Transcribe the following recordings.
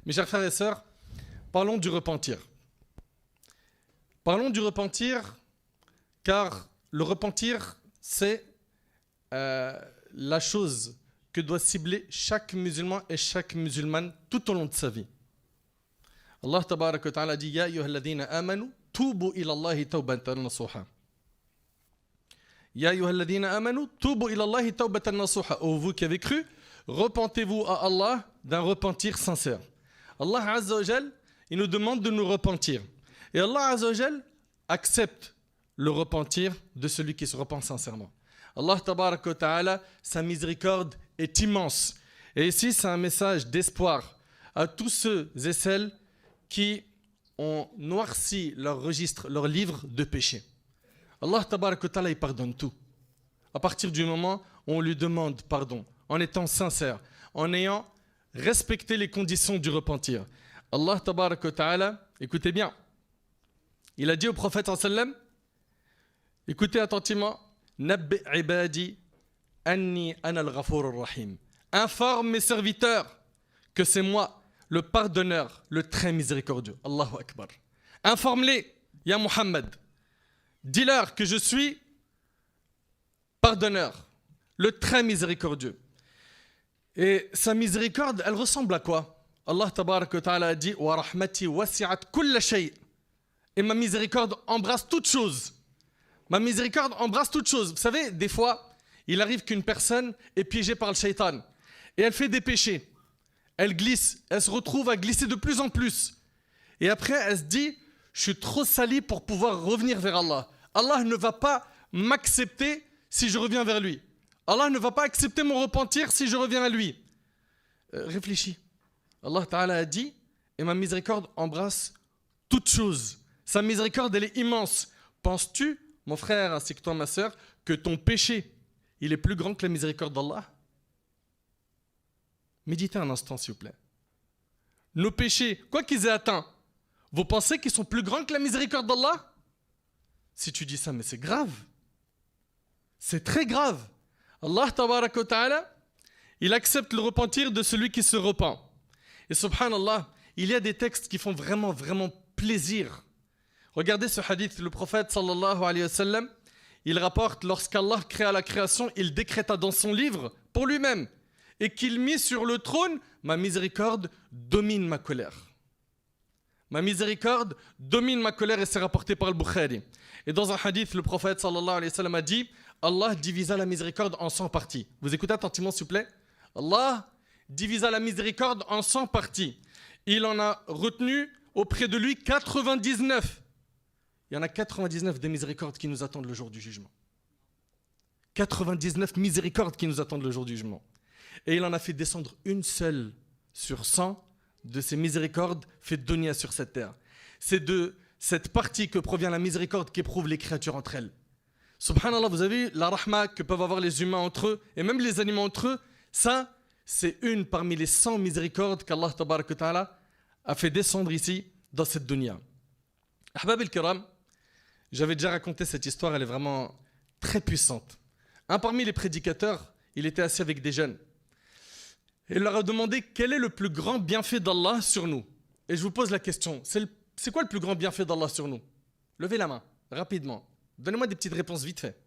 Mes chers frères et sœurs, parlons du repentir. Parlons du repentir, car le repentir, c'est la chose que doit cibler chaque musulman et chaque musulmane tout au long de sa vie. Allah tabaraka wa ta'ala dit « Ya ayyuhalladhina amanu, tubu ila Allahi tawbatan nasuha » Ya ayyuhalladhina amanu, tubu ila Allahi tawbatan nasuha. Ô vous qui avez cru, repentez-vous à Allah d'un repentir sincère. Allah Azza wa Jal, il nous demande de nous repentir. Et Allah Azza wa Jal accepte le repentir de celui qui se repent sincèrement. Allah tabaraka wa ta'ala, sa miséricorde est immense. Et ici, c'est un message d'espoir à tous ceux et celles qui ont noirci leur registre, leur livre de péché. Allah tabaraka wa ta'ala, il pardonne tout. À partir du moment où on lui demande pardon, en étant sincère, en ayant respecté les conditions du repentir. Allah tabaraka wa ta'ala, écoutez bien, il a dit au prophète sallam, écoutez attentivement, Nabbi ibadi anni ana al-ghafur ar-rahim. Informe mes serviteurs que c'est moi, le pardonneur, le très miséricordieux. Allahu Akbar. Informe-les, ya Muhammad. Dis-leur que je suis pardonneur, le très miséricordieux. Et sa miséricorde, elle ressemble à quoi? Allah tabaraka wa ta'ala a dit wa rahmati wasi'at kulla shay. Et ma miséricorde embrasse toute chose. Ma miséricorde embrasse toute chose. Vous savez, des fois, il arrive qu'une personne est piégée par le shaitan et elle fait des péchés. Elle glisse, elle se retrouve à glisser de plus en plus. Et après, elle se dit, je suis trop sali pour pouvoir revenir vers Allah. Allah ne va pas m'accepter si je reviens vers lui. Allah ne va pas accepter mon repentir si je reviens à lui. Réfléchis. Allah Ta'ala a dit, et ma miséricorde embrasse toute chose. Sa miséricorde, elle est immense. Penses-tu, mon frère ainsi que toi, ma sœur, que ton péché, il est plus grand que la miséricorde d'Allah? Méditez un instant, s'il vous plaît. Nos péchés, quoi qu'ils aient atteint, vous pensez qu'ils sont plus grands que la miséricorde d'Allah? Si tu dis ça, mais c'est grave. C'est très grave. Allah tabaraka wa ta'ala, il accepte le repentir de celui qui se repent. Et subhanallah, il y a des textes qui font vraiment, vraiment plaisir. Regardez ce hadith, le prophète sallallahu alayhi wa sallam, il rapporte lorsqu'Allah créa la création, il décréta dans son livre pour lui-même et qu'il mit sur le trône, ma miséricorde domine ma colère. Ma miséricorde domine ma colère et c'est rapporté par le Bukhari. Et dans un hadith, le prophète sallallahu alayhi wa sallam a dit, Allah divisa la miséricorde en 100 parties. Vous écoutez attentivement s'il vous plaît. Allah divisa la miséricorde en 100 parties. Il en a retenu auprès de lui 99. Il y en a 99 des miséricordes qui nous attendent le jour du jugement. 99 miséricordes qui nous attendent le jour du jugement. Et il en a fait descendre une seule sur 100 de ces miséricordes fait dunya sur cette terre. C'est de cette partie que provient la miséricorde qu'éprouvent les créatures entre elles. Subhanallah, vous avez vu la rahma que peuvent avoir les humains entre eux et même les animaux entre eux. Ça, c'est une parmi les 100 miséricordes qu'Allah tabaraka wa ta'ala a fait descendre ici dans cette dunya. Ahbab al-kiram, j'avais déjà raconté cette histoire, elle est vraiment très puissante. Un parmi les prédicateurs, il était assis avec des jeunes. Et il leur a demandé quel est le plus grand bienfait d'Allah sur nous. Et je vous pose la question, c'est quoi le plus grand bienfait d'Allah sur nous? Levez la main, rapidement. Donnez-moi des petites réponses vite fait.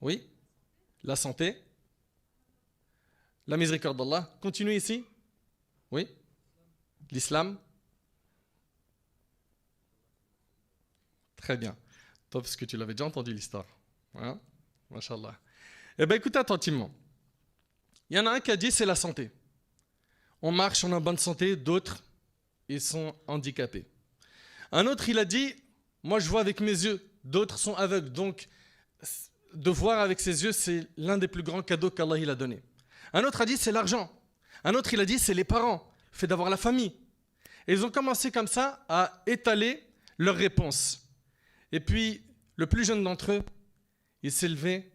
Oui? La santé? La miséricorde d'Allah? Continuez ici? Oui? L'islam? Très bien. Toi, parce que tu l'avais déjà entendu l'histoire. Hein? Masha'Allah. Eh bien, écoutez attentivement. Il y en a un qui a dit c'est la santé. On marche, on est en bonne santé, d'autres, ils sont handicapés. Un autre, il a dit, moi je vois avec mes yeux, d'autres sont aveugles. Donc, de voir avec ses yeux, c'est l'un des plus grands cadeaux qu'Allah il a donné. Un autre a dit c'est l'argent. Un autre, il a dit c'est les parents, le fait d'avoir la famille. Et ils ont commencé comme ça à étaler leurs réponses. Et puis, le plus jeune d'entre eux, il s'est levé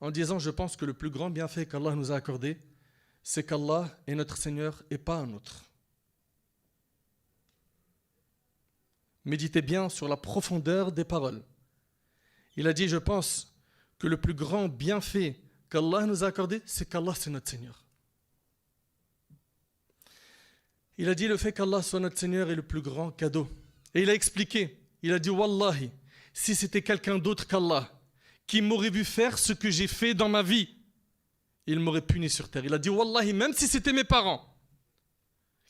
en disant, je pense que le plus grand bienfait qu'Allah nous a accordé, c'est qu'Allah est notre Seigneur et pas un autre. Méditez bien sur la profondeur des paroles. Il a dit, je pense que le plus grand bienfait qu'Allah nous a accordé, c'est qu'Allah c'est notre Seigneur. Il a dit le fait qu'Allah soit notre Seigneur est le plus grand cadeau. Et il a expliqué, il a dit Wallahi, si c'était quelqu'un d'autre qu'Allah qui m'aurait vu faire ce que j'ai fait dans ma vie, il m'aurait puni sur terre. Il a dit Wallahi, même si c'était mes parents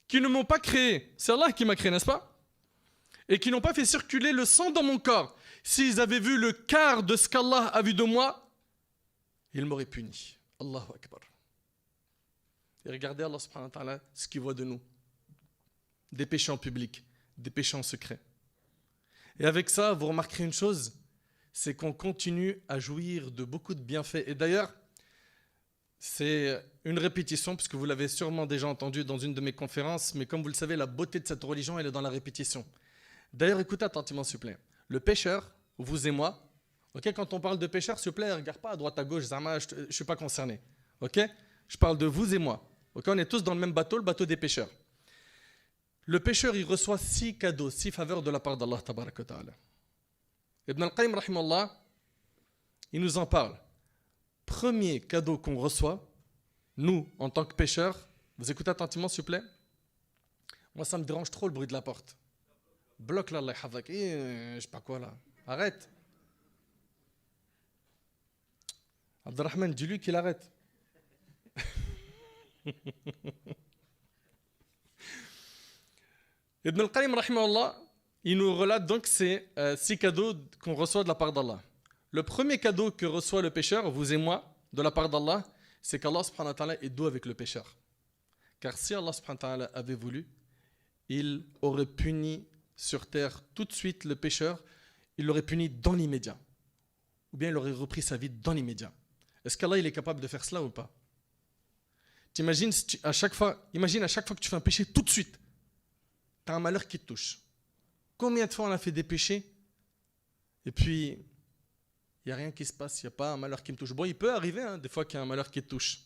qui ne m'ont pas créé, c'est Allah qui m'a créé, n'est-ce pas? Et qui n'ont pas fait circuler le sang dans mon corps, s'ils avaient vu le quart de ce qu'Allah a vu de moi, il m'aurait puni. Allahu Akbar. Et regardez Allah subhanahu wa ta'ala ce qu'il voit de nous. Des péchés en public, des péchés en secret. Et avec ça, vous remarquerez une chose, c'est qu'on continue à jouir de beaucoup de bienfaits. Et d'ailleurs, c'est une répétition, puisque vous l'avez sûrement déjà entendu dans une de mes conférences, mais comme vous le savez, la beauté de cette religion, elle est dans la répétition. D'ailleurs, écoutez attentivement, s'il vous plaît. Le pécheur, vous et moi, okay, quand on parle de pécheur, s'il vous plaît, ne regarde pas à droite, à gauche, Zama, je ne suis pas concerné. Okay, je parle de vous et moi. Okay, on est tous dans le même bateau, le bateau des pécheurs. Le pécheur, il reçoit 6 cadeaux, 6 faveurs de la part d'Allah tabarak wa ta'ala. Ibn al-Qayyim, rahimallah, il nous en parle. Premier cadeau qu'on reçoit, nous, en tant que pécheurs, vous écoutez attentivement, s'il vous plaît. Moi, ça me dérange trop le bruit de la porte. Bloque là, Allah yahfazak. Je sais pas quoi là. Arrête. Abdelrahman, dis-lui qu'il arrête. Ibn al-Qayyim, rahimahullah, il nous relate donc ces 6 cadeaux qu'on reçoit de la part d'Allah. Le premier cadeau que reçoit le pécheur, vous et moi, de la part d'Allah, c'est qu'Allah subhanahu wa ta'ala est doux avec le pécheur. Car si Allah subhanahu wa ta'ala avait voulu, il aurait puni sur terre tout de suite le pécheur, il l'aurait puni dans l'immédiat. Ou bien il aurait repris sa vie dans l'immédiat. Est-ce qu'Allah il est capable de faire cela ou pas? T'imagines à chaque fois que tu fais un péché, tout de suite, tu as un malheur qui te touche. Combien de fois on a fait des péchés et puis il n'y a rien qui se passe, il n'y a pas un malheur qui me touche. Bon, il peut arriver des fois qu'il y a un malheur qui te touche.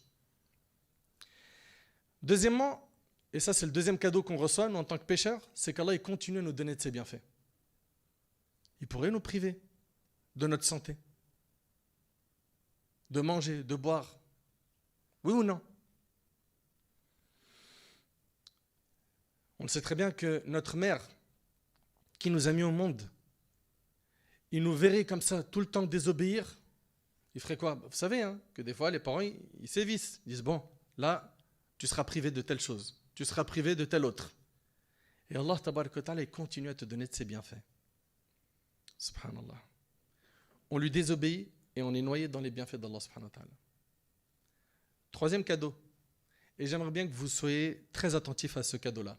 Deuxièmement, et ça c'est le deuxième cadeau qu'on reçoit nous en tant que pécheurs, c'est qu'Allah il continue à nous donner de ses bienfaits. Il pourrait nous priver de notre santé, de manger, de boire. Oui ou non? On le sait très bien que notre mère, qui nous a mis au monde, il nous verrait comme ça tout le temps désobéir, il ferait quoi? Vous savez que des fois les parents ils sévissent, ils disent bon, là tu seras privé de telle chose, tu seras privé de telle autre. Et Allah tabarak wa ta'ala il continue à te donner de ses bienfaits. Subhanallah. On lui désobéit et on est noyé dans les bienfaits d'Allah subhanahu wa ta'ala. Troisième cadeau, et j'aimerais bien que vous soyez très attentifs à ce cadeau-là,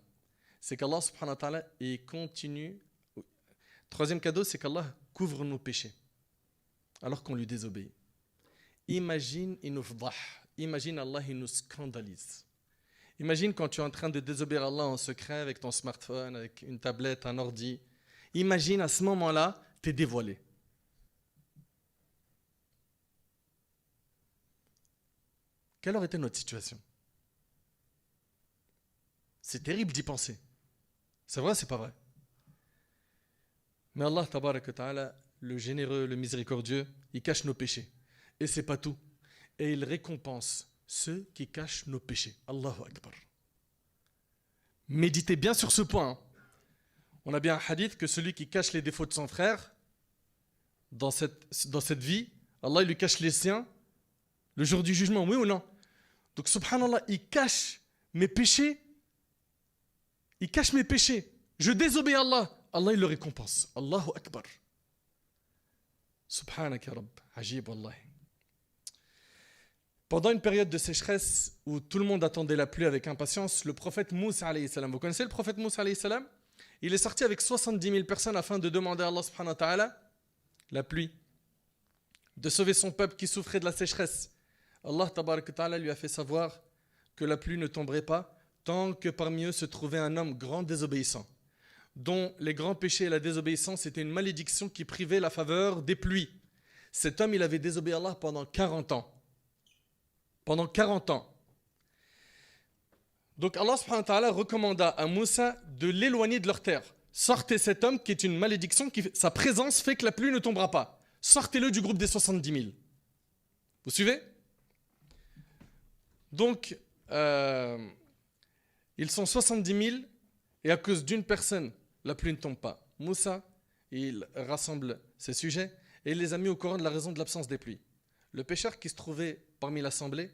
c'est qu'Allah subhanahu wa ta'ala il continue. Troisième cadeau, c'est qu'Allah couvre nos péchés alors qu'on lui désobéit. Imagine Allah il nous scandalise. Imagine quand tu es en train de désobéir à Allah en secret avec ton smartphone, avec une tablette, un ordi. Imagine à ce moment-là, tu es dévoilé. Quelle aurait été notre situation? C'est terrible d'y penser. C'est vrai, c'est pas vrai. Mais Allah, tabarak wa ta'ala, le généreux, le miséricordieux, il cache nos péchés. Et c'est pas tout. Et il récompense ceux qui cachent nos péchés. Allahu Akbar. Méditez bien sur ce point. On a bien un hadith que celui qui cache les défauts de son frère, dans cette vie, Allah il lui cache les siens le jour du jugement, oui ou non? Donc subhanallah, il cache mes péchés. Il cache mes péchés. Je désobéis à Allah. Allah il le récompense. Allahu Akbar. Subhanaka Rabb. Ajib wallahi. Pendant une période de sécheresse où tout le monde attendait la pluie avec impatience, le prophète Moussa alayhi salam, vous connaissez le prophète Moussa alayhi salam? Il est sorti avec 70 000 personnes afin de demander à Allah subhanahu wa ta'ala la pluie, de sauver son peuple qui souffrait de la sécheresse. Allah tabarak wa ta'ala lui a fait savoir que la pluie ne tomberait pas tant que parmi eux se trouvait un homme grand désobéissant, dont les grands péchés et la désobéissance étaient une malédiction qui privait la faveur des pluies. Cet homme, il avait désobéi à Allah pendant 40 ans. Pendant 40 ans. Donc Allah subhanahu wa ta'ala recommanda à Moussa de l'éloigner de leur terre. Sortez cet homme qui est une malédiction, sa présence fait que la pluie ne tombera pas. Sortez-le du groupe des 70 000. Vous suivez? Donc, Ils sont 70 000 et à cause d'une personne, la pluie ne tombe pas. Moussa, il rassemble ses sujets et il les a mis au Coran de la raison de l'absence des pluies. Le pécheur qui se trouvait parmi l'assemblée,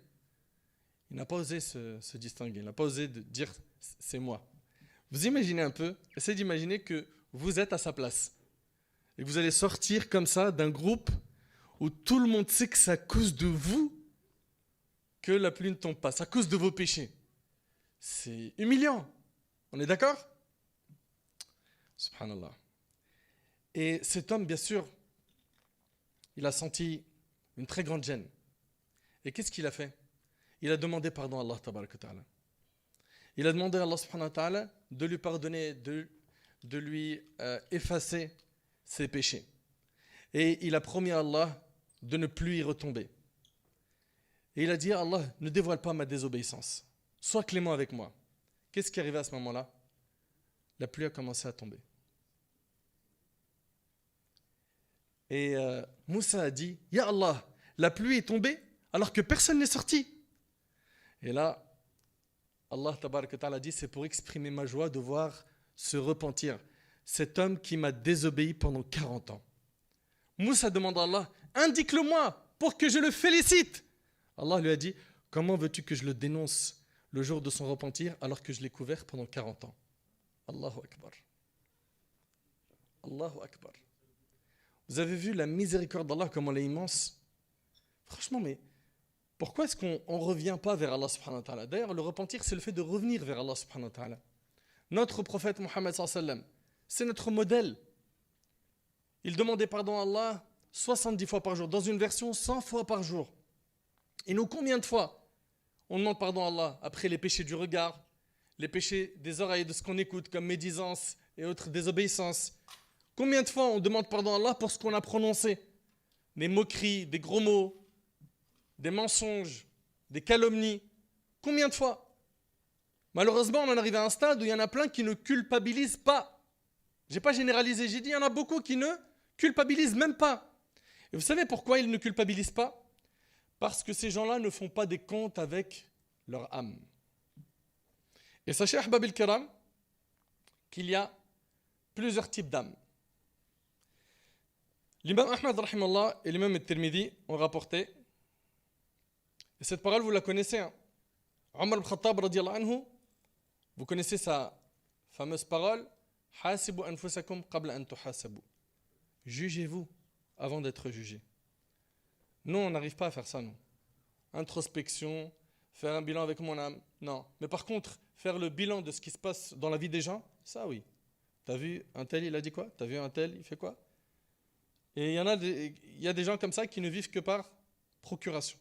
il n'a pas osé se distinguer, il n'a pas osé dire c'est moi. Vous imaginez un peu, essayez d'imaginer que vous êtes à sa place et que vous allez sortir comme ça d'un groupe où tout le monde sait que c'est à cause de vous que la pluie ne tombe pas, c'est à cause de vos péchés. C'est humiliant, on est d'accord? Subhanallah. Et cet homme, bien sûr, il a senti une très grande gêne. Et qu'est-ce qu'il a fait? Il a demandé pardon à Allah tabaraka ta'ala. Il a demandé à Allah subhanahu wa ta'ala de lui pardonner, de lui effacer ses péchés. Et il a promis à Allah de ne plus y retomber. Et il a dit à Allah, ne dévoile pas ma désobéissance. Sois clément avec moi. Qu'est-ce qui est arrivé à ce moment-là? La pluie a commencé à tomber. Et Moussa a dit, Ya Allah, la pluie est tombée alors que personne n'est sorti. Et là, Allah tabaraka ta'ala dit, c'est pour exprimer ma joie de voir se repentir cet homme qui m'a désobéi pendant 40 ans. Moussa demande à Allah, indique-le-moi pour que je le félicite. Allah lui a dit, comment veux-tu que je le dénonce le jour de son repentir alors que je l'ai couvert pendant 40 ans? Allahu Akbar. Allahu Akbar. Vous avez vu la miséricorde d'Allah, comment elle est immense? Franchement, mais pourquoi est-ce qu'on ne revient pas vers Allah subhanahu wa ta'ala? D'ailleurs, le repentir, c'est le fait de revenir vers Allah subhanahu wa ta'ala. Notre prophète Mohammed sallallahu alayhi wa sallam, c'est notre modèle. Il demandait pardon à Allah 70 fois par jour, dans une version 100 fois par jour. Et nous, combien de fois on demande pardon à Allah après les péchés du regard, les péchés des oreilles, de ce qu'on écoute, comme médisance et autres désobéissances? Combien de fois on demande pardon à Allah pour ce qu'on a prononcé? Des moqueries, des gros mots, des mensonges, des calomnies. Combien de fois? Malheureusement, on en arrive à un stade où il y en a plein qui ne culpabilisent pas. Je n'ai pas généralisé, j'ai dit il y en a beaucoup qui ne culpabilisent même pas. Et vous savez pourquoi ils ne culpabilisent pas? Parce que ces gens-là ne font pas des comptes avec leur âme. Et sachez, Ahbab al-Kiram, qu'il y a plusieurs types d'âmes. L'imam Ahmad rahimallah et l'imam al-Tirmidhi ont rapporté, et cette parole vous la connaissez, hein? Omar al-Khattab radiyallahu anhu, vous connaissez sa fameuse parole, Hasibu anfusakum qabla an tuhasabu. Jugez-vous avant d'être jugé. Nous, on n'arrive pas à faire ça, non. Introspection, faire un bilan avec mon âme, non. Mais par contre, faire le bilan de ce qui se passe dans la vie des gens, ça oui. T'as vu un tel, il a dit quoi? T'as vu un tel, il fait quoi? Et il y a des gens comme ça qui ne vivent que par procuration.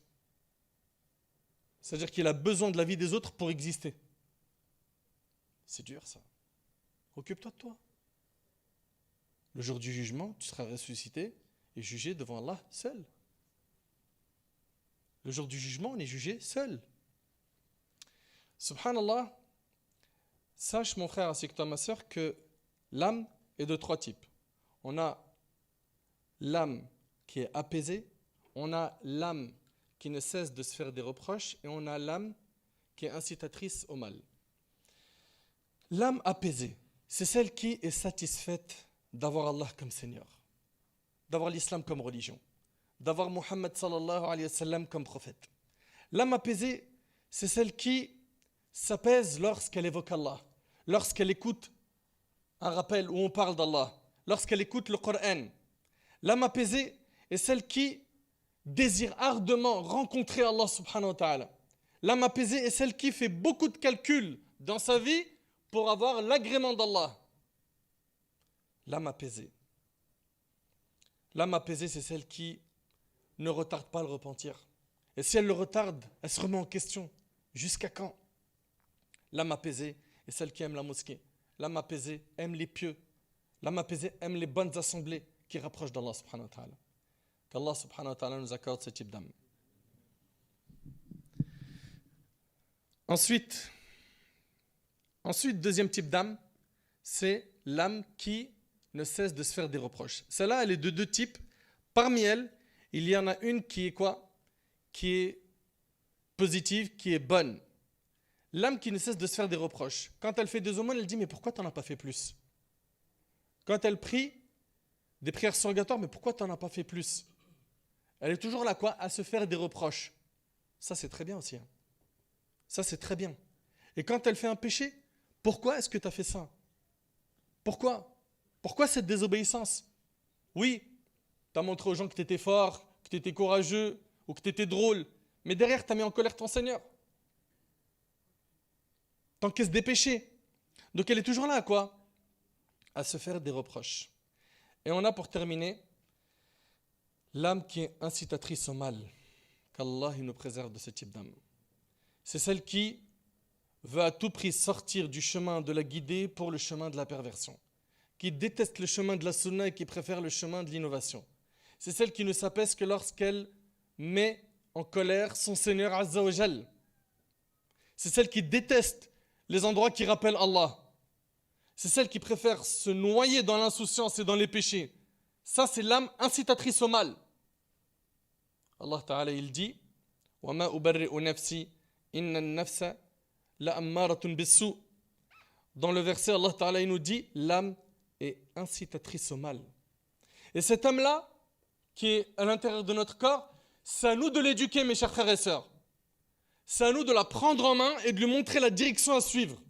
C'est-à-dire qu'il a besoin de la vie des autres pour exister. C'est dur ça. Occupe-toi de toi. Le jour du jugement, tu seras ressuscité et jugé devant Allah seul. Le jour du jugement, on est jugé seul. Subhanallah, sache mon frère ainsi que toi ma soeur que l'âme est de 3 types. On a l'âme qui est apaisée, on a l'âme qui ne cesse de se faire des reproches et on a l'âme qui est incitatrice au mal. L'âme apaisée, c'est celle qui est satisfaite d'avoir Allah comme Seigneur, d'avoir l'islam comme religion, d'avoir Muhammad sallallahu alayhi wa sallam comme prophète. L'âme apaisée, c'est celle qui s'apaise lorsqu'elle évoque Allah, lorsqu'elle écoute un rappel où on parle d'Allah, lorsqu'elle écoute le Coran. L'âme apaisée est celle qui désire ardemment rencontrer Allah subhanahu wa ta'ala. L'âme apaisée est celle qui fait beaucoup de calculs dans sa vie pour avoir l'agrément d'Allah. L'âme apaisée. L'âme apaisée, c'est celle qui ne retarde pas le repentir. Et si elle le retarde, elle se remet en question. Jusqu'à quand? L'âme apaisée est celle qui aime la mosquée. L'âme apaisée aime les pieux. L'âme apaisée aime les bonnes assemblées qui rapprochent d'Allah subhanahu wa ta'ala. Qu'Allah subhanahu wa ta'ala nous accorde ce type d'âme. Ensuite, deuxième type d'âme, c'est l'âme qui ne cesse de se faire des reproches. Celle-là, elle est de 2 types. Parmi elles, il y en a une qui est quoi? Qui est positive, qui est bonne. l'âme qui ne cesse de se faire des reproches. Quand elle fait des aumônes, elle dit mais pourquoi tu n'en as pas fait plus? Quand elle prie des prières surrogatoires, mais pourquoi tu n'en as pas fait plus? Elle est toujours là quoi? À se faire des reproches. Ça c'est très bien aussi. Hein. Ça c'est très bien. Et quand elle fait un péché, pourquoi est-ce que tu as fait ça? Pourquoi? Pourquoi cette désobéissance? Oui, tu as montré aux gens que tu étais fort, que tu étais courageux ou que tu étais drôle, mais derrière tu as mis en colère ton Seigneur. T'encaisses des péchés. Donc elle est toujours là à quoi? À se faire des reproches. Et on a pour terminer l'âme qui est incitatrice au mal. Qu'Allah nous préserve de ce type d'âme. C'est celle qui veut à tout prix sortir du chemin de la guidée pour le chemin de la perversion. Qui déteste le chemin de la sunna et qui préfère le chemin de l'innovation. C'est celle qui ne s'apaise que lorsqu'elle met en colère son Seigneur Azza wa Jal. C'est celle qui déteste les endroits qui rappellent Allah. C'est celle qui préfère se noyer dans l'insouciance et dans les péchés. Ça, c'est l'âme incitatrice au mal. Allah Ta'ala, il dit وَمَا أُبَرِّئُ نَفْسِي إِنَّ النَّفْسَ لَأَمَّارَةٌ بِالسُّوءِ. Dans le verset, Allah Ta'ala, il nous dit l'âme est incitatrice au mal. Et cette âme-là, qui est à l'intérieur de notre corps, c'est à nous de l'éduquer, mes chers frères et sœurs. C'est à nous de la prendre en main et de lui montrer la direction à suivre.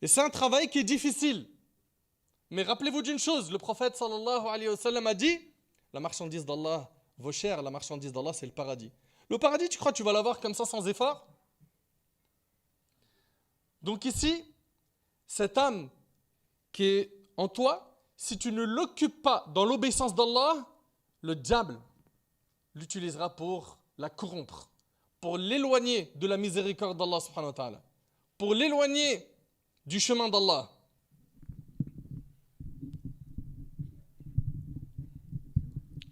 Et c'est un travail qui est difficile. Mais rappelez-vous d'une chose, le prophète sallallahu alayhi wa sallam a dit, la marchandise d'Allah vaut cher, la marchandise d'Allah c'est le paradis. Le paradis, tu crois que tu vas l'avoir comme ça sans effort? Donc ici, cette âme qui est en toi, si tu ne l'occupes pas dans l'obéissance d'Allah, le diable l'utilisera pour la corrompre, pour l'éloigner de la miséricorde d'Allah subhanahu wa ta'ala, pour l'éloigner du chemin d'Allah.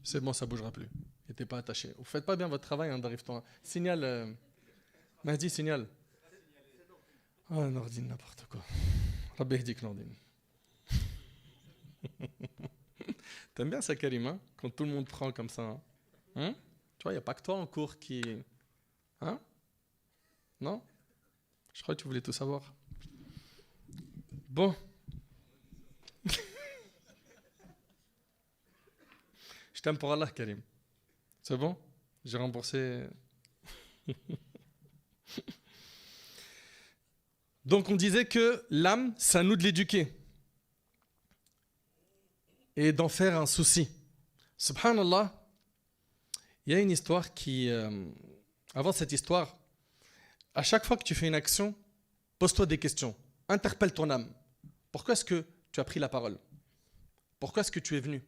C'est bon, ça ne bougera plus. N'étez pas attaché. Vous ne faites pas bien votre travail, hein, d'arrive-toi. Signal. Mahdi, signal. Ah, Nordine, n'importe quoi. Rabbi yahdik Nordine. T'aimes bien ça, Karim, hein, quand tout le monde prend comme ça. Hein? Tu vois, il n'y a pas que toi en cours qui... Hein? Non? Je crois que tu voulais tout savoir. Bon. Je t'aime pour Allah, Karim. C'est bon? J'ai remboursé... Donc on disait que l'âme, c'est à nous de l'éduquer. Et d'en faire un souci. Subhanallah, il y a une histoire qui... avant cette histoire, à chaque fois que tu fais une action, pose-toi des questions. Interpelle ton âme. Pourquoi est-ce que tu as pris la parole? Pourquoi est-ce que tu es venu?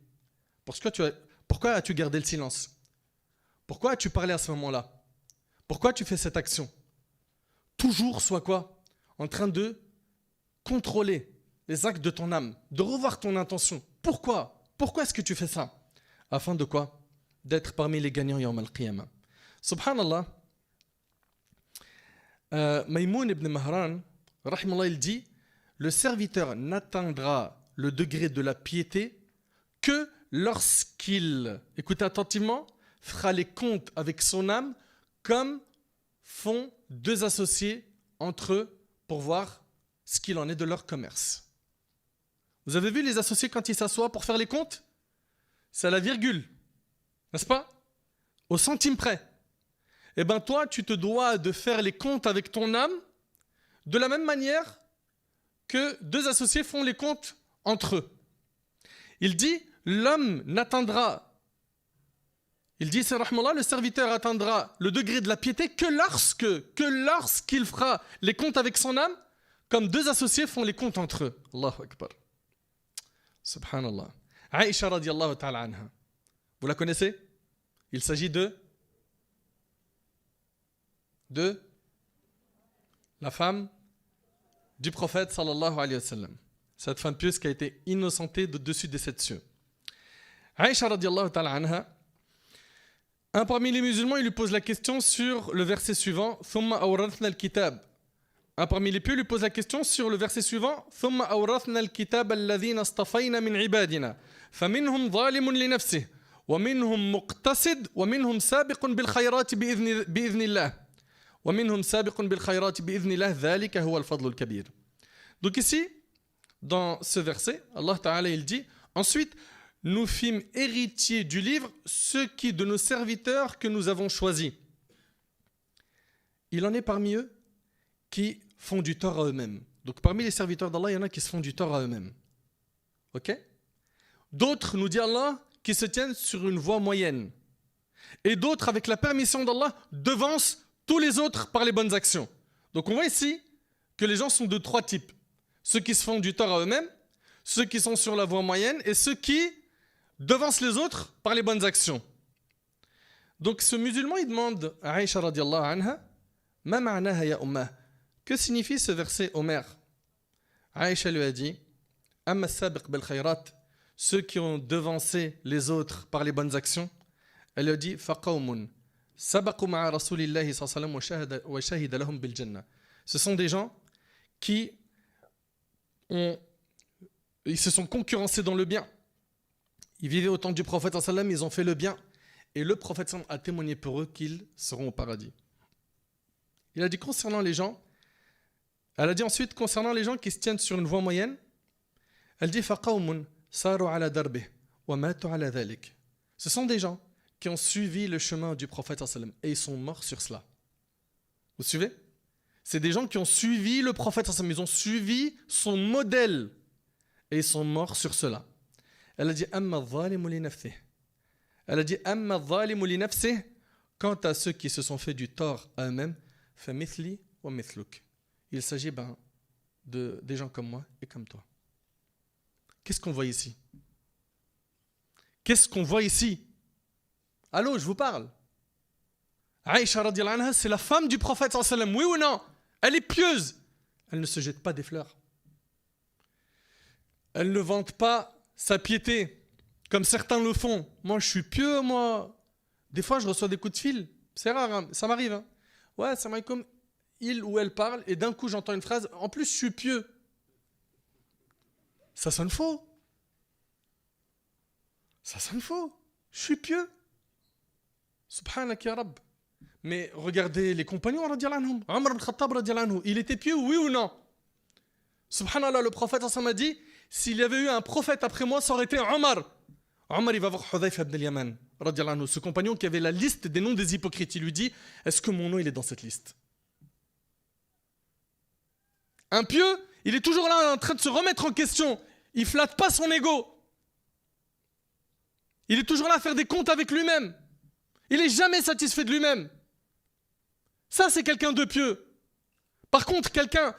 Pourquoi as-tu gardé le silence? Pourquoi as-tu parlé à ce moment-là? Pourquoi tu fais cette action? Toujours sois quoi? En train de contrôler les actes de ton âme, de revoir ton intention. Pourquoi? Pourquoi est-ce que tu fais ça? Afin de quoi? D'être parmi les gagnants yawm al-qiyamah. Subhanallah, Maïmoun ibn Mahran, rahimallah, il dit, le serviteur n'atteindra le degré de la piété que lorsqu'il, écoutez attentivement, fera les comptes avec son âme comme font deux associés entre eux pour voir ce qu'il en est de leur commerce. Vous avez vu les associés quand ils s'assoient pour faire les comptes? C'est à la virgule, n'est-ce pas? Au centime près. Eh bien toi, tu te dois de faire les comptes avec ton âme de la même manière que deux associés font les comptes entre eux. Il dit, l'homme n'atteindra, il dit, c'est rahmallah, le serviteur atteindra le degré de la piété que lorsqu'il fera les comptes avec son âme, comme deux associés font les comptes entre eux. Allahu Akbar. Subhanallah. Aïcha radiallahu ta'ala anha. Vous la connaissez? Il s'agit de la femme du prophète sallallahu alayhi wa sallam. Cette femme pieuse qui a été innocentée de dessus des sept cieux. Aïcha radiallahu ta'ala anha, un parmi les musulmans, il lui pose la question sur le verset suivant, Thumma awrathna al-kitab. Un parmi les pieux lui pose la question sur le verset suivant, Thumma awrathna al-kitab alladhina astafayna min ibadina, faminhum zalimun li nafsihi, wa minhum muqtasid, wa minhum sabiqun bil khayrat bi'idhnillah. ومنهم سابق بالخيرات بإذن الله ذلك هو الفضل الكبير. Donc ici, dans ce verset, Allah Ta'ala il dit, ensuite, nous fîmes héritiers du livre ceux qui de nos serviteurs que nous avons choisis. Il en est parmi eux qui font du tort à eux-mêmes. Donc parmi les serviteurs d'Allah, il y en a qui se font du tort à eux-mêmes. Ok? D'autres, nous dit Allah, qui se tiennent sur une voie moyenne. Et d'autres, avec la permission d'Allah, devancent tous les autres par les bonnes actions. Donc on voit ici que les gens sont de trois types. Ceux qui se font du tort à eux-mêmes, ceux qui sont sur la voie moyenne et ceux qui devancent les autres par les bonnes actions. Donc ce musulman, il demande à Aïcha radiallahu anha, Ma ma'naha ya ummah. Que signifie ce verset ô mère? Aïcha lui a dit, Amma sabiq bil khayrat, ceux qui ont devancé les autres par les bonnes actions. Elle lui a dit, Faqawmun, sabaqu ma'a rasulillahi sallallahu alayhi wa shahida lahum bil jannah. Ce sont des gens qui ils se sont concurrencés dans le bien. Ils vivaient au temps du prophète sallam, ils ont fait le bien. Et le prophète sallam a témoigné pour eux qu'ils seront au paradis. Il a dit concernant les gens, elle a dit ensuite concernant les gens qui se tiennent sur une voie moyenne, elle dit فَقَوْمٌ سَارُوا عَلَى دَرْبِهِ وَمَاتُوا عَلَى ذَلِكَ. Ce sont des gens qui ont suivi le chemin du prophète sallam et ils sont morts sur cela. Vous suivez? C'est des gens qui ont suivi le prophète sallam, ils ont suivi son modèle et ils sont morts sur cela. Elle a dit أَمَّا الظَّالِمُ لِنَفْسِهِ. Elle a dit أَمَّا الظَّالِمُ لِنَفْسِهِ. Quant à ceux qui se sont fait du tort à eux-mêmes, فَمِثْلِي وَمِثْلُكَ. Il s'agit des gens comme moi et comme toi. Qu'est-ce qu'on voit ici? Qu'est-ce qu'on voit ici? Allô, je vous parle. Aïcha radiallahu anha, c'est la femme du prophète sallallahu alayhi wa sallam, oui ou non? Elle est pieuse. Elle ne se jette pas des fleurs. Elle ne vante pas sa piété, comme certains le font. Moi, je suis pieux, moi. Des fois, je reçois des coups de fil. C'est rare, hein, ça m'arrive. Hein. Ouais, ça m'arrive comme il ou elle parle, et d'un coup, j'entends une phrase. En plus, je suis pieux. Ça sonne faux. Ça sonne faux. Je suis pieux. Subhanak ya Rabb. Mais regardez les compagnons, radiallahu anhum. Omar ibn Khattab, radiallahu anhu. Il était pieux, oui ou non? Subhanallah, le prophète m'a dit, s'il y avait eu un prophète après moi, ça aurait été Omar. Omar, il va voir Hudhayfa ibn al-Yaman, radiallahu anhu, ce compagnon qui avait la liste des noms des hypocrites. Il lui dit, est-ce que mon nom il est dans cette liste? Un pieux, il est toujours là en train de se remettre en question. Il flatte pas son ego. Il est toujours là à faire des comptes avec lui-même. Il n'est jamais satisfait de lui-même. Ça, c'est quelqu'un de pieux. Par contre, quelqu'un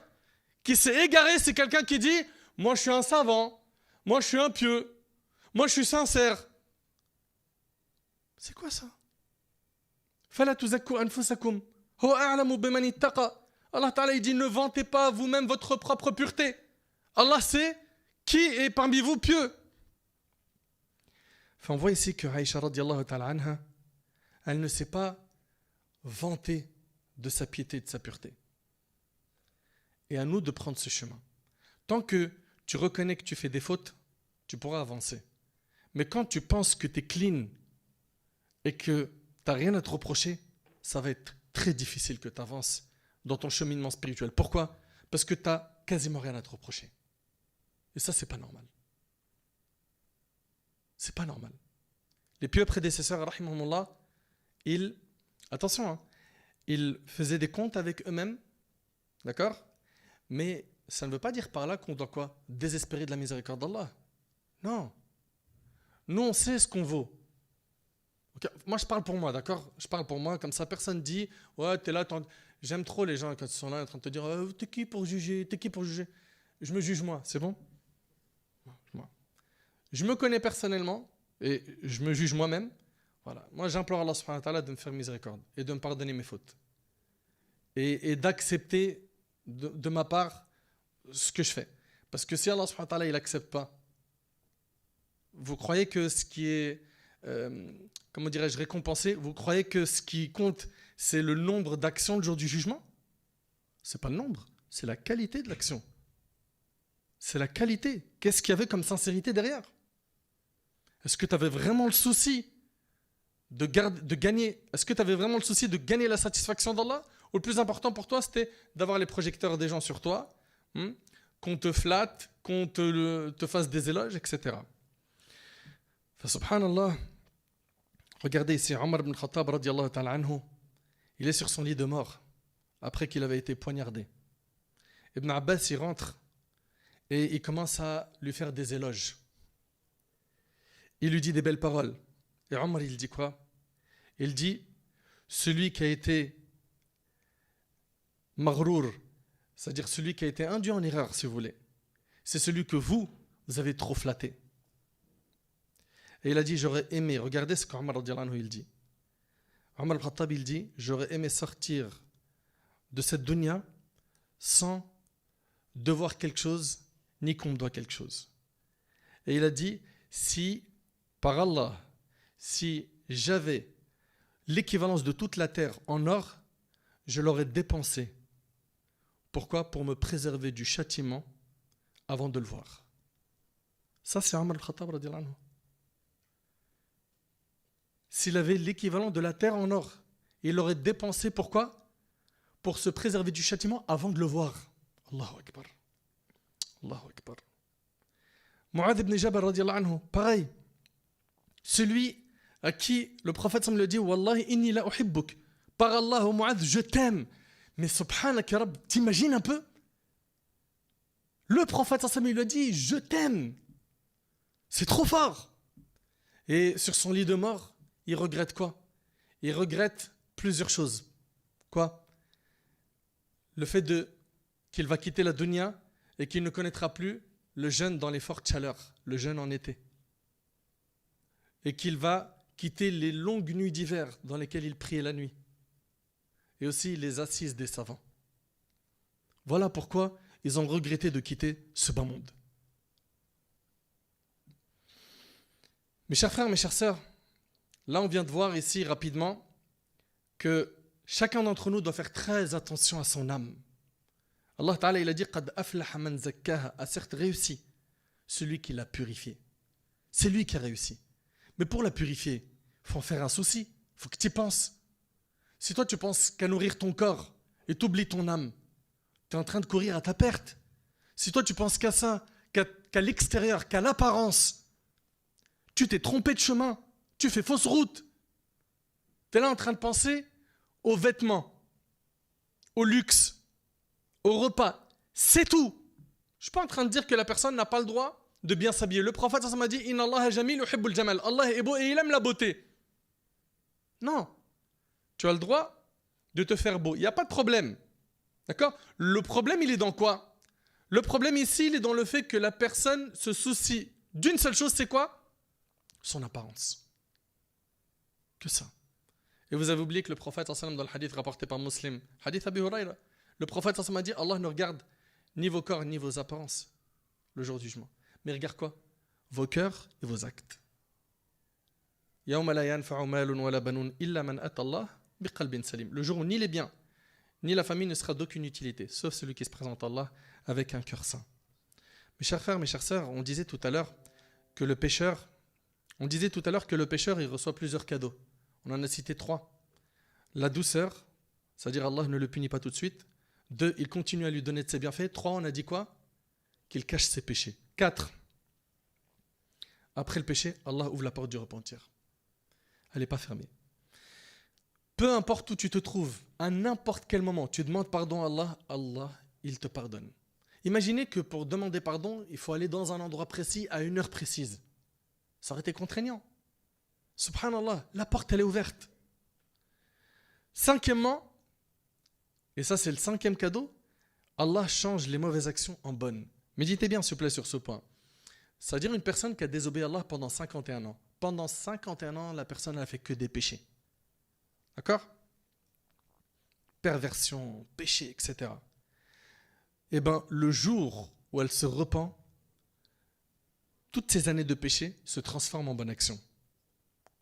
qui s'est égaré, c'est quelqu'un qui dit « Moi, je suis un savant. Moi, je suis un pieux. Moi, je suis sincère. » C'est quoi ça? « Fala tuzakku anfusakum. Huwa a'lamu biman ittaqa. » Allah Ta'ala, il dit « Ne vantez pas vous-même votre propre pureté. » Allah sait qui est parmi vous pieux. Enfin, on voit ici que Aïcha radiallahu ta'ala anha, elle ne s'est pas vantée de sa piété et de sa pureté. Et à nous de prendre ce chemin. Tant que tu reconnais que tu fais des fautes, tu pourras avancer. Mais quand tu penses que tu es clean et que tu n'as rien à te reprocher, ça va être très difficile que tu avances dans ton cheminement spirituel. Pourquoi? Parce que tu n'as quasiment rien à te reprocher. Et ça, c'est pas normal. C'est pas normal. Les pieux prédécesseurs, rahimahumullah, attention, ils faisaient des comptes avec eux-mêmes, d'accord? Mais ça ne veut pas dire par là qu'on doit quoi? Désespérer de la miséricorde d'Allah. Non. Nous, on sait ce qu'on vaut. Okay. Moi, je parle pour moi, d'accord? Je parle pour moi, comme ça, personne dit, ouais, t'es là, j'aime trop les gens quand ils sont là en train de te dire, t'es qui pour juger? T'es qui pour juger? Je me juge moi, c'est bon? Moi. Je me connais personnellement et je me juge moi-même. Voilà. Moi, j'implore Allah subhanahu wa ta'ala de me faire miséricorde et de me pardonner mes fautes. Et d'accepter de ma part ce que je fais. Parce que si Allah subhanahu wa ta'ala il n'accepte pas, vous croyez que ce qui est, comment dirais-je, récompensé, vous croyez que ce qui compte, c'est le nombre d'actions le jour du jugement? Ce n'est pas le nombre, c'est la qualité de l'action. C'est la qualité. Qu'est-ce qu'il y avait comme sincérité derrière? Est-ce que tu avais vraiment le souci de gagner? Est-ce que tu avais vraiment le souci de gagner la satisfaction d'Allah? Ou le plus important pour toi, c'était d'avoir les projecteurs des gens sur toi, qu'on te flatte, qu'on te fasse des éloges, etc. Subhanallah, regardez ici, Omar ibn Khattab, radiallahu ta'ala anhu, il est sur son lit de mort, après qu'il avait été poignardé. Ibn Abbas, il rentre et il commence à lui faire des éloges. Il lui dit des belles paroles. Et Omar, il dit quoi? Il dit, celui qui a été maghrour, c'est-à-dire celui qui a été induit en erreur, si vous voulez, c'est celui que vous avez trop flatté. Et il a dit, j'aurais aimé, regardez ce qu'Omar il dit. Omar al-Khattab, il dit, j'aurais aimé sortir de cette dunya sans devoir quelque chose, ni qu'on me doit quelque chose. Et il a dit, si, par Allah, si j'avais l'équivalence de toute la terre en or, je l'aurais dépensé. Pourquoi? Pour me préserver du châtiment avant de le voir. Ça, c'est Omar al-Khattab radiallahu anhu. S'il avait l'équivalent de la terre en or, il l'aurait dépensé, pourquoi? Pour se préserver du châtiment avant de le voir. Allahu Akbar. Allahu Akbar. Mu'adh ibn Jabal radiallahu anhu, pareil. Celui à qui le prophète me le dit, Wallahi inni la uhibbuk. Par Allah, Mu'adh, je t'aime. Mais subhanak ya Rabb, t'imagines un peu? Le prophète il lui a dit, je t'aime. C'est trop fort. Et sur son lit de mort, il regrette quoi? Il regrette plusieurs choses. Quoi? Le fait qu'il va quitter la dunya et qu'il ne connaîtra plus le jeûne dans les fortes chaleurs, le jeûne en été. Et qu'il va quitter les longues nuits d'hiver dans lesquelles il priait la nuit. Et aussi les assises des savants. Voilà pourquoi ils ont regretté de quitter ce bas monde. Mes chers frères, mes chères sœurs, là on vient de voir ici rapidement que chacun d'entre nous doit faire très attention à son âme. Allah Ta'ala il a dit Qad aflaha man zakkaha, a certes réussi celui qui l'a purifié. C'est lui qui a réussi. Mais pour la purifier, il faut en faire un souci, il faut que tu y penses. Si toi tu penses qu'à nourrir ton corps et t'oublies ton âme, tu es en train de courir à ta perte. Si toi tu penses qu'à ça, qu'à l'extérieur, qu'à l'apparence, tu t'es trompé de chemin, tu fais fausse route. Tu es là en train de penser aux vêtements, au luxe, au repas. C'est tout. Je ne suis pas en train de dire que la personne n'a pas le droit de bien s'habiller. Le prophète m'a dit Inna Allah jamil uhibbul jamal. Allah est beau et il aime la beauté. Non. Tu as le droit de te faire beau. Il n'y a pas de problème. D'accord? Le problème, il est dans quoi? Le problème ici, il est dans le fait que la personne se soucie d'une seule chose, c'est quoi? Son apparence. Que ça. Et vous avez oublié que le prophète, dans le hadith rapporté par Muslim, hadith Abi Huraira, le prophète a dit Allah ne regarde ni vos corps ni vos apparences le jour du jugement. Mais regarde quoi? Vos cœurs et vos actes. Yawma la yanfa'u malun wala banun illa man ata Allah biqalbin salim. Le jour où ni les biens ni la famille ne sera d'aucune utilité, sauf celui qui se présente à Allah avec un cœur saint. Mes chers frères, mes chères sœurs, on disait tout à l'heure que le pécheur, il reçoit plusieurs cadeaux. On en a cité 3. La douceur, c'est-à-dire Allah ne le punit pas tout de suite. 2, il continue à lui donner de ses bienfaits. 3, on a dit quoi? Qu'il cache ses péchés. 4, après le péché, Allah ouvre la porte du repentir. Elle n'est pas fermée. Peu importe où tu te trouves, à n'importe quel moment, tu demandes pardon à Allah, Allah, il te pardonne. Imaginez que pour demander pardon, il faut aller dans un endroit précis, à une heure précise. Ça aurait été contraignant. Subhanallah, la porte elle est ouverte. 5e, et ça c'est le 5e cadeau, Allah change les mauvaises actions en bonnes. Méditez bien s'il vous plaît sur ce point. C'est-à-dire une personne qui a désobéi à Allah pendant 51 ans. Pendant 51 ans, la personne n'a fait que des péchés. D'accord? Perversion, péché, etc. Eh bien, le jour où elle se repent, toutes ces années de péché se transforment en bonne action.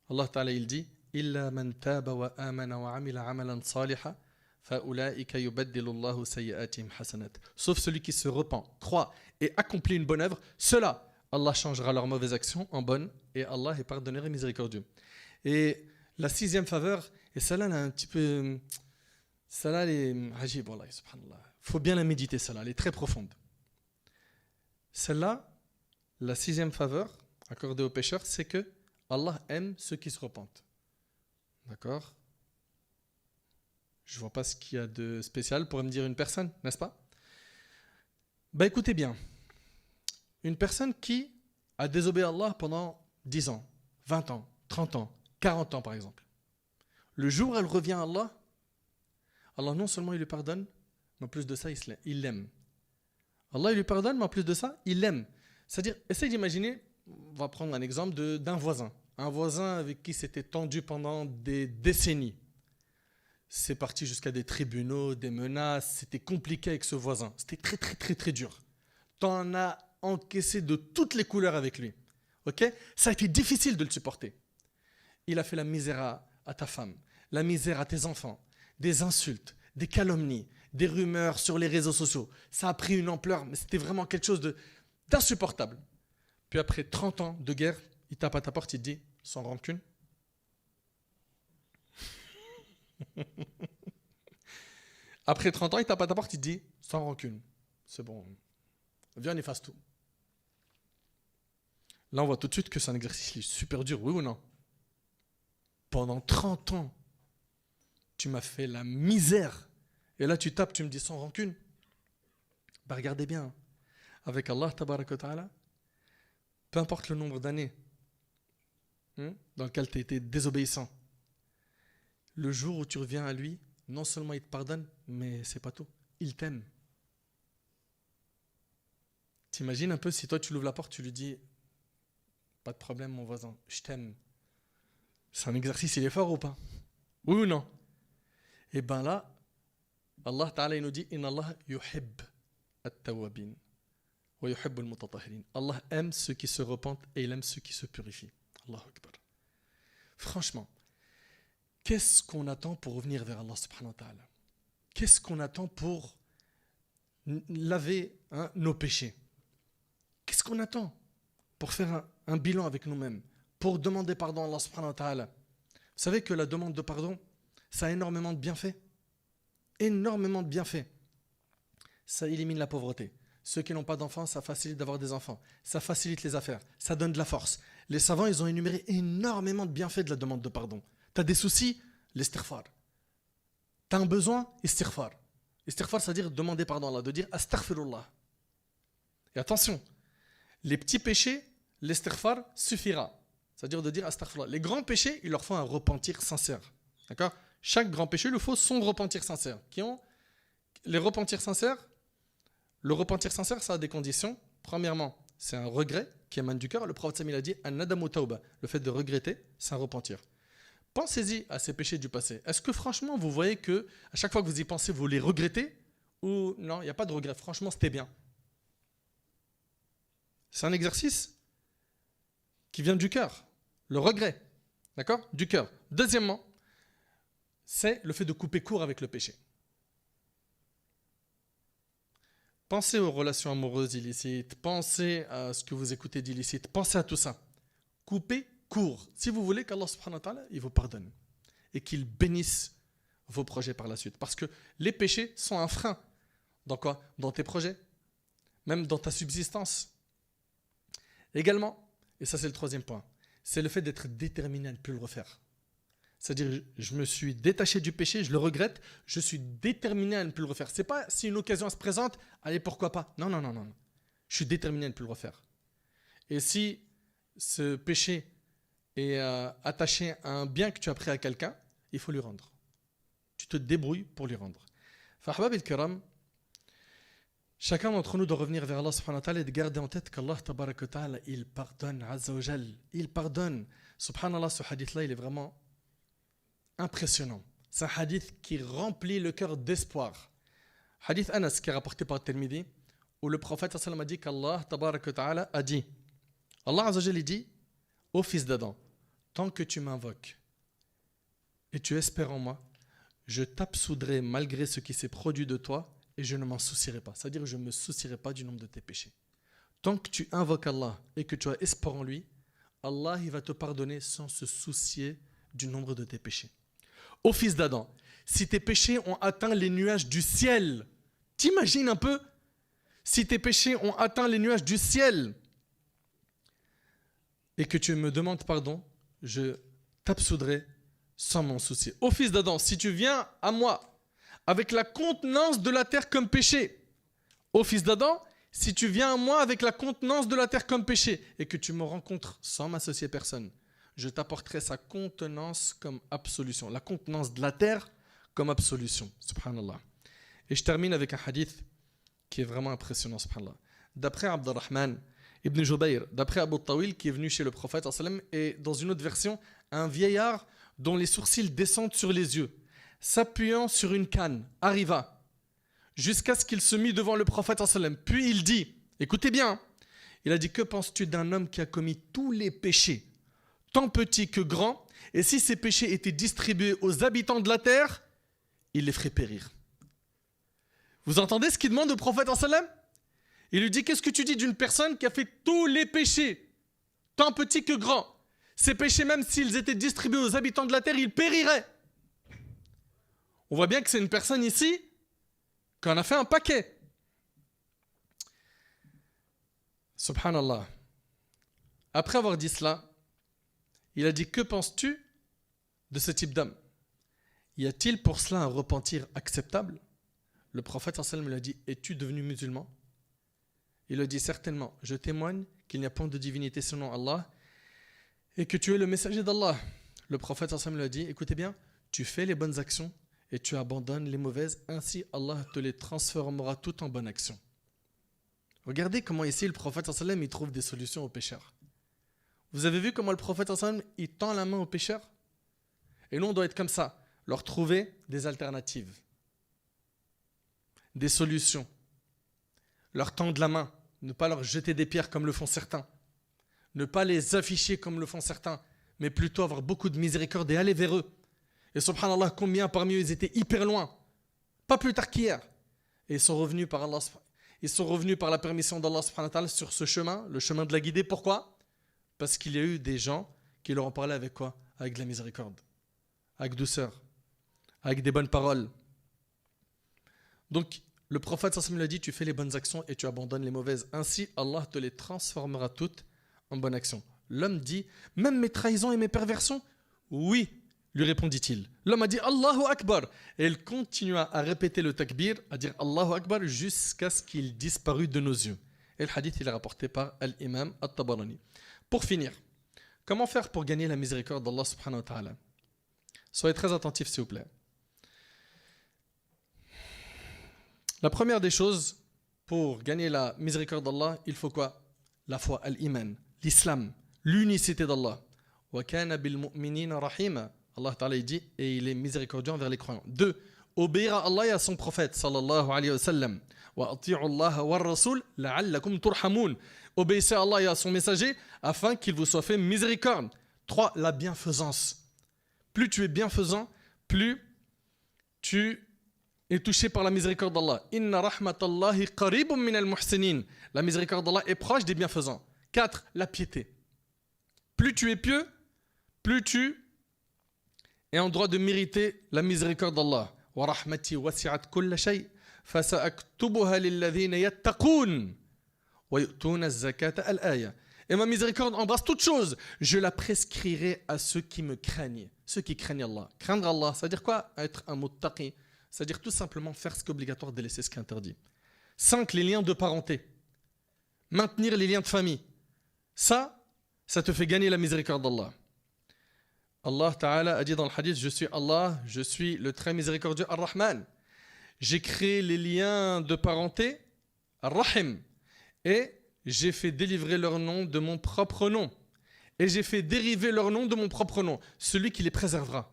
Allah Ta'ala il dit Illa man taba wa amana wa amila amalan saliha fa ulaika yubaddilu Allahu sayyi'atihim hasanat. Sauf celui qui se repent, croit et accomplit une bonne œuvre, ceux-là, Allah changera leurs mauvaises actions en bonnes et Allah est pardonneur et miséricordieux. Et la 6e faveur, et celle-là, elle est un petit peu... Celle-là, elle est ajib, wallah, subhanallah. Il faut bien la méditer, celle-là, elle est très profonde. Celle-là, la 6e faveur accordée aux pécheurs, c'est que Allah aime ceux qui se repentent. D'accord? Je ne vois pas ce qu'il y a de spécial pour me dire une personne, n'est-ce pas? Bah écoutez bien, une personne qui a désobéi à Allah pendant 10 ans, 20 ans, 30 ans, 40 ans par exemple. Le jour où elle revient à Allah, Allah non seulement il lui pardonne, mais en plus de ça, il l'aime. Allah il lui pardonne, mais en plus de ça, il l'aime. C'est-à-dire, essaye d'imaginer, on va prendre un exemple d'un voisin. Un voisin avec qui c'était tendu pendant des décennies. C'est parti jusqu'à des tribunaux, des menaces. C'était compliqué avec ce voisin. C'était très, très, très, très dur. T'en as encaissé de toutes les couleurs avec lui. Ok? Ça a été difficile de le supporter. Il a fait la misère à ta femme, la misère à tes enfants, des insultes, des calomnies, des rumeurs sur les réseaux sociaux. Ça a pris une ampleur, mais c'était vraiment quelque chose d'insupportable. Puis après 30 ans de guerre, il tape à ta porte, il te dit, sans rancune. Après 30 ans, il tape à ta porte, il te dit, sans rancune. C'est bon, viens, on efface tout. Là, on voit tout de suite que c'est un exercice super dur, oui ou non? Pendant 30 ans, tu m'as fait la misère. Et là, tu tapes, tu me dis sans rancune. Bah, regardez bien. Avec Allah, tabaraka wa ta'ala, peu importe le nombre d'années dans lequel tu as été désobéissant, le jour où tu reviens à lui, non seulement il te pardonne, mais c'est pas tout. Il t'aime. T'imagines un peu si toi tu l'ouvres la porte, tu lui dis pas de problème mon voisin, je t'aime. C'est un exercice, il est fort ou pas? Oui ou non? Et bien là, Allah Ta'ala il nous dit Inna Allah yuhib at-tawwabin wa yuhib al-mutatahhirin. Allah aime ceux qui se repentent et il aime ceux qui se purifient. Allahu Akbar. Franchement, qu'est-ce qu'on attend pour revenir vers Allah subhanahu wa ta'ala? Qu'est-ce qu'on attend pour laver nos péchés? Qu'est-ce qu'on attend pour faire un bilan avec nous-mêmes? Pour demander pardon à Allah subhanahu wa ta'ala? Vous savez que la demande de pardon, ça a énormément de bienfaits. Énormément de bienfaits. Ça élimine la pauvreté. Ceux qui n'ont pas d'enfants, ça facilite d'avoir des enfants. Ça facilite les affaires. Ça donne de la force. Les savants, ils ont énuméré énormément de bienfaits de la demande de pardon. Tu as des soucis, l'istighfar. Tu as un besoin, istighfar. Istighfar, c'est-à-dire demander pardon à Allah, de dire astaghfirullah. Et attention, les petits péchés, l'istighfar suffira. C'est-à-dire de dire astaghfirullah. Les grands péchés, il leur faut un repentir sincère. D'accord? Chaque grand péché, il lui faut son repentir sincère. Les repentirs sincères, le repentir sincère, ça a des conditions. Premièrement, c'est un regret qui émane du cœur. Le prophète Sami a dit an-nadamu tawba. Le fait de regretter, c'est un repentir. Pensez-y à ces péchés du passé. Est-ce que franchement, vous voyez que à chaque fois que vous y pensez, vous les regrettez? Ou non, il n'y a pas de regret. Franchement, c'était bien. C'est un exercice qui vient du cœur. Le regret. D'accord? Du cœur. Deuxièmement, c'est le fait de couper court avec le péché. Pensez aux relations amoureuses illicites, pensez à ce que vous écoutez d'illicite, pensez à tout ça. Coupez court. Si vous voulez qu'Allah subhanahu wa ta'ala, il vous pardonne et qu'il bénisse vos projets par la suite. Parce que les péchés sont un frein. Dans quoi? Dans tes projets, même dans ta subsistance. Également, et ça c'est le troisième point, c'est le fait d'être déterminé à ne plus le refaire. C'est-à-dire, je me suis détaché du péché, je le regrette, je suis déterminé à ne plus le refaire. C'est pas si une occasion se présente, allez, pourquoi pas. Non, non, non, non. Je suis déterminé à ne plus le refaire. Et si ce péché est attaché à un bien que tu as pris à quelqu'un, il faut lui rendre. Tu te débrouilles pour lui rendre. Fahbab al-Kiram, chacun d'entre nous doit revenir vers Allah subhanahu wa ta'ala et de garder en tête qu'Allah tabaraka wa ta'ala, il pardonne, azza wa jal, il pardonne. Subhanallah, ce hadith-là, il est vraiment impressionnant. C'est un hadith qui remplit le cœur d'espoir. Hadith Anas qui est rapporté par Tirmidhi, où le prophète sallallahu alayhi wa sallam a dit qu'Allah tabaraka wa ta'ala a dit, Allah azza wa jal dit, ô fils d'Adam, tant que tu m'invoques et tu espères en moi, je t'absoudrai malgré ce qui s'est produit de toi et je ne m'en soucierai pas. C'est-à-dire je ne me soucierai pas du nombre de tes péchés. Tant que tu invoques Allah et que tu as espoir en lui, Allah il va te pardonner sans se soucier du nombre de tes péchés. Ô fils d'Adam, si tes péchés ont atteint les nuages du ciel. T'imagines un peu? Si tes péchés ont atteint les nuages du ciel et que tu me demandes pardon, je t'absoudrai sans m'en soucier. Ô fils d'Adam, si tu viens à moi avec la contenance de la terre comme péché, ô fils d'Adam, si tu viens à moi avec la contenance de la terre comme péché et que tu me rencontres sans m'associer personne, je t'apporterai sa contenance comme absolution. La contenance de la terre comme absolution. Subhanallah. Et je termine avec un hadith qui est vraiment impressionnant, subhanallah. D'après Abdurrahman ibn Jubayr, d'après Abu Tawil qui est venu chez le prophète et dans une autre version, un vieillard dont les sourcils descendent sur les yeux, s'appuyant sur une canne, arriva jusqu'à ce qu'il se mit devant le prophète. Puis il dit, écoutez bien, il a dit, que penses-tu d'un homme qui a commis tous les péchés, tant petits que grands, et si ces péchés étaient distribués aux habitants de la terre, il les ferait périr. Vous entendez ce qu'il demande au prophète? Il lui dit, qu'est-ce que tu dis d'une personne qui a fait tous les péchés, tant petits que grands? Ces péchés, même s'ils étaient distribués aux habitants de la terre, ils périraient. On voit bien que c'est une personne ici qui en a fait un paquet. Subhanallah. Après avoir dit cela, il a dit, que penses-tu de ce type d'homme? Y a-t-il pour cela un repentir acceptable? Le prophète lui a dit, es-tu devenu musulman? Il a dit, certainement, je témoigne qu'il n'y a point de divinité selon Allah et que tu es le messager d'Allah. Le prophète lui a dit, écoutez bien, tu fais les bonnes actions et tu abandonnes les mauvaises, ainsi Allah te les transformera toutes en bonnes actions. Regardez comment ici le prophète il trouve des solutions aux pécheurs. Vous avez vu comment le prophète il tend la main aux pécheurs? Et nous on doit être comme ça, leur trouver des alternatives, des solutions, leur tendre la main, ne pas leur jeter des pierres comme le font certains, ne pas les afficher comme le font certains, mais plutôt avoir beaucoup de miséricorde et aller vers eux. Et subhanallah, combien parmi eux ils étaient hyper loin, pas plus tard qu'hier, et ils sont revenus par Allah, ils sont revenus par la permission d'Allah subhanahu wa ta'ala sur ce chemin, le chemin de la guidée. Pourquoi? Parce qu'il y a eu des gens qui leur ont parlé avec quoi? Avec de la miséricorde, avec douceur, avec des bonnes paroles. Donc le prophète sallallahu alayhi wa sallam lui a dit, tu fais les bonnes actions et tu abandonnes les mauvaises, ainsi Allah te les transformera toutes en bonnes actions. L'homme dit, même mes trahisons et mes perversions? Oui, lui répondit-il. L'homme a dit Allahu Akbar. Et il continua à répéter le takbir, à dire Allahu Akbar jusqu'à ce qu'il disparut de nos yeux. Et le hadith il est rapporté par l'imam At-Tabarani. Pour finir, comment faire pour gagner la miséricorde d'Allah subhanahu wa ta'ala? Soyez très attentifs s'il vous plaît. La première des choses, pour gagner la miséricorde d'Allah, il faut quoi? La foi, l'iman, l'islam, l'unicité d'Allah. Wa kana bil mu'minina rahima. Allah Ta'ala dit, et il est miséricordieux envers les croyants. 2. Obéir à Allah et à son prophète, sallallahu alayhi wa sallam. Wa ati'u Allah wa rasul la'allakum turhamun. Obéissez à Allah et à son messager afin qu'il vous soit fait miséricorde. 3. La bienfaisance. Plus tu es bienfaisant, plus tu es touché par la miséricorde d'Allah. Inna rahmatallahi qaribun min al-muhsinin. La miséricorde d'Allah est proche des bienfaisants. 4. La piété. Plus tu es pieux, plus tu es en droit de mériter la miséricorde d'Allah. Wa rahmati wasi'at kulla shay fa sa'aktubuha lilladhina yattaqun wa yu'tuna az-zakata al-aya. Et ma miséricorde embrasse toute chose. Je la prescrirai à ceux qui me craignent, ceux qui craignent Allah. Craindre Allah, ça veut dire quoi? Être un muttaqi, c'est-à-dire tout simplement faire ce qui est obligatoire, délaisser ce qui est interdit. 5. Les liens de parenté. Maintenir les liens de famille. Ça te fait gagner la miséricorde d'Allah. Allah Ta'ala a dit dans le hadith, je suis Allah, je suis le très miséricordieux Ar-Rahman. J'ai créé les liens de parenté, Ar-Rahim, et j'ai fait délivrer leur nom de mon propre nom. Et j'ai fait dériver leur nom de mon propre nom, celui qui les préservera.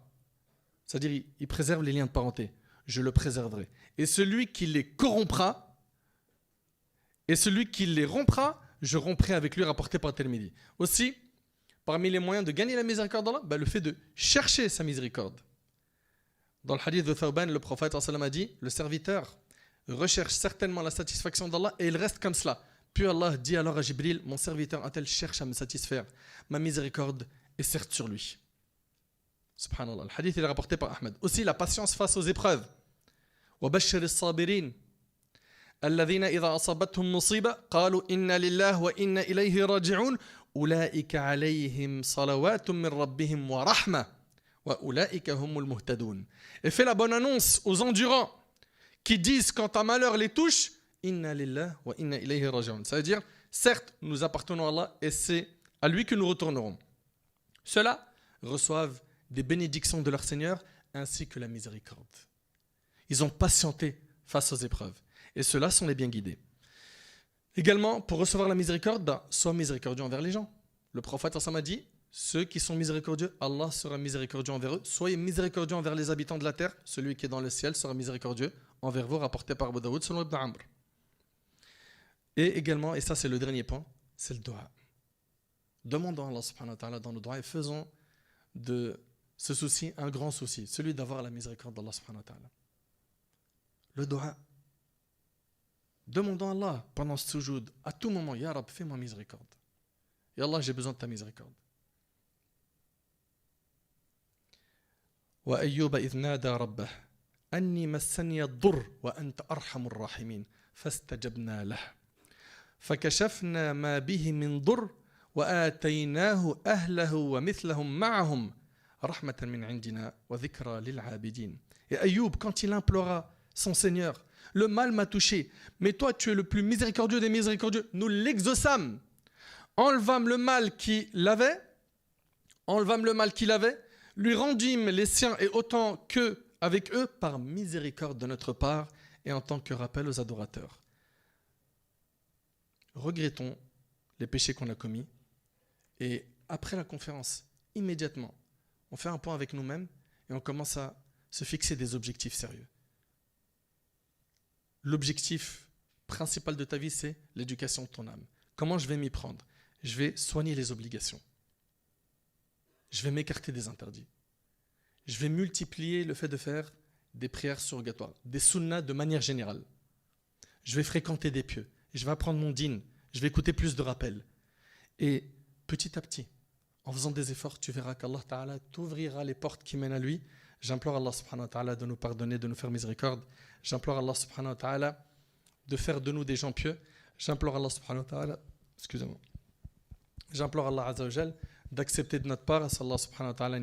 C'est-à-dire, il préserve les liens de parenté, je le préserverai. Et celui qui les corrompra, et celui qui les rompra, je romprai avec lui, rapporté par Tirmidhi. Aussi, parmi les moyens de gagner la miséricorde d'Allah, le fait de chercher sa miséricorde. Dans le hadith de Thawban, le prophète a dit, le serviteur recherche certainement la satisfaction d'Allah et il reste comme cela. Puis Allah dit alors à Jibril, mon serviteur un tel cherche à me satisfaire. Ma miséricorde est certes sur lui. Subhanallah. Le hadith il est rapporté par Ahmed. Aussi la patience face aux épreuves. وبشر الصابرين الذين إذا أصابتهم مصيبة قالوا إنا لله وإنا إليه راجعون أولئك عليهم صلوات من ربهم ورحمة وأولئك هم المهتدون. Et fait la bonne annonce aux endurants qui disent quand un malheur les touche Inna lillah wa inna ilayhi raji'un. Ça veut dire certes nous appartenons à Allah et c'est à lui que nous retournerons. Ceux-là reçoivent des bénédictions de leur Seigneur ainsi que la miséricorde. Ils ont patienté face aux épreuves. Et ceux-là sont les bien guidés. Également, pour recevoir la miséricorde, sois miséricordieux envers les gens. Le prophète a dit, ceux qui sont miséricordieux, Allah sera miséricordieux envers eux. Soyez miséricordieux envers les habitants de la terre. Celui qui est dans le ciel sera miséricordieux envers vous, rapporté par Abu Daoud selon Ibn Amr. Et également, et ça c'est le dernier point, c'est le dua. Demandons à Allah subhanahu wa ta'ala dans le dua et faisons de ce souci un grand souci, celui d'avoir la miséricorde d'Allah subhanahu wa ta'ala. Le dua. Demandons à Allah pendant ce sujoud, à tout moment, Ya Rab, fais-moi miséricorde. Ya Allah, j'ai besoin de ta miséricorde. وأيوب إذ نادى ربه أني مسني الضر وأنت أرحم الراحمين فاستجبنا له فكشفنا ما به من ضر وآتيناه أهله ومثلهم معهم رحمة من عندنا وذكرى للعابدين. Et Ayoub, quand il implora son Seigneur, le mal m'a touché, mais toi tu es le plus miséricordieux des miséricordieux. Nous l'exaucâmes, enlevâmes le mal qu'il avait, lui rendîmes les siens et autant qu'eux avec eux par miséricorde de notre part et en tant que rappel aux adorateurs. Regrettons les péchés qu'on a commis et après la conférence, immédiatement, on fait un point avec nous-mêmes et on commence à se fixer des objectifs sérieux. L'objectif principal de ta vie, c'est l'éducation de ton âme. Comment je vais m'y prendre? Je vais soigner les obligations. Je vais m'écarter des interdits. Je vais multiplier le fait de faire des prières surrogatoires, des sunnas de manière générale. Je vais fréquenter des pieux. Je vais apprendre mon dîn. Je vais écouter plus de rappels. Et petit à petit, en faisant des efforts, tu verras qu'Allah Ta'ala t'ouvrira les portes qui mènent à lui. J'implore Allah Subhanahu wa Ta'ala de nous pardonner, de nous faire miséricorde. J'implore Allah Subhanahu wa Ta'ala de faire de nous des gens pieux. J'implore Allah Subhanahu wa Ta'ala, excusez-moi. J'implore Allah Azza wa Jal d'accepter de notre part, Allah Subhanahu wa Ta'ala